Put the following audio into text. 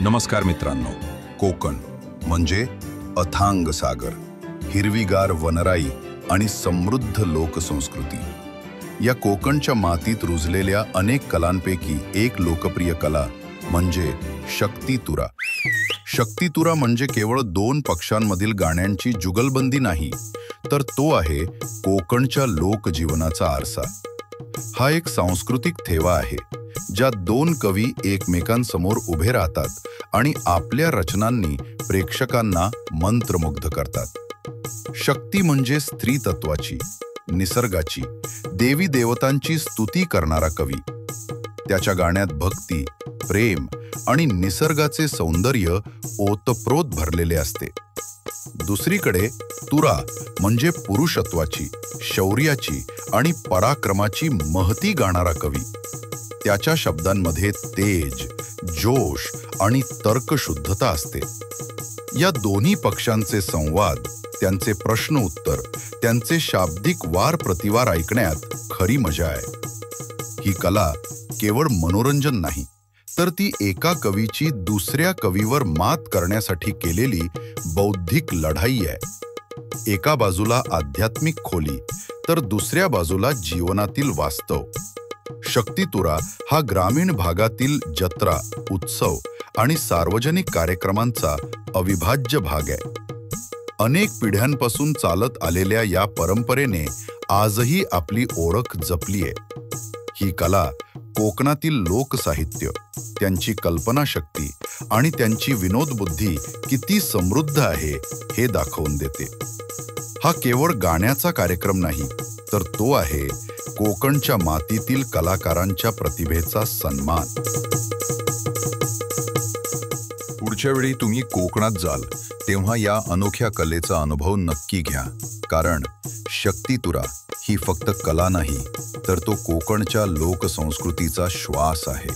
नमस्कार मित्रांनो. कोकण म्हणजे अथांग सागर, हिरवीगार वनराई आणि समृद्ध लोकसंस्कृती. या कोकणच्या मातीत रुजलेल्या अनेक कलांपैकी एक लोकप्रिय कला म्हणजे शक्तितुरा. शक्तितुरा म्हणजे केवळ दोन पक्षांमधील गाण्यांची जुगलबंदी नाही, तर तो आहे कोकणच्या लोकजीवनाचा आरसा. हा एक सांस्कृतिक ठेवा आहे ज्यात दोन कवी एकमेकांसमोर उभे राहतात आणि आपल्या रचनांनी प्रेक्षकांना मंत्रमुग्ध करतात. शक्ती म्हणजे स्त्रीतत्वाची, निसर्गाची, देवी देवतांची स्तुती करणारा कवी. त्याच्या गाण्यात भक्ती, प्रेम आणि निसर्गाचे सौंदर्य ओतप्रोत भरलेले असते. दुसरीकडे तुरा म्हणजे पुरुषत्वाची, शौर्याची आणि पराक्रमाची महती गाणारा कवी. त्याच्या शब्दांमध्ये तेज, जोश आणि तर्कशुद्धता असते. या दोन्ही पक्षांचे संवाद, त्यांचे प्रश्न उत्तर, त्यांचे शाब्दिक वार प्रतिवार ऐकण्यात खरी मजा आहे. ही कला केवळ मनोरंजन नाही, तर ती एका कवीची दुसऱ्या कवीवर मात करण्यासाठी केलेली बौद्धिक लढाई आहे. एका बाजूला आध्यात्मिक खोली, तर दुसऱ्या बाजूला जीवनातील वास्तव. शक्तितुरा हा ग्रामीण भागातील जत्रा, उत्सव आणि सार्वजनिक कार्यक्रमांचा अविभाज्य भाग आहे. अनेक पिढ्यांपासून चालत आलेल्या या परंपरेने आजही आपली ओळख जपली आहे. ही कला कोकणातील लोकसाहित्य, त्यांची कल्पनाशक्ती आणि त्यांची विनोदबुद्धी किती समृद्ध आहे हे दाखवून देते. हा केवळ गाण्याचा कार्यक्रम नाही, तर तो आहे कोकणच्या मातीतील कलाकारांच्या प्रतिभेचा सन्मान. पुढच्या वेळी तुम्ही कोकणात जाल तेव्हा या अनोख्या कलेचा अनुभव नक्की घ्या, कारण शक्तितुरा ही फक्त कला नाही, तर तो कोकणच्या लोकसंस्कृतीचा श्वास आहे.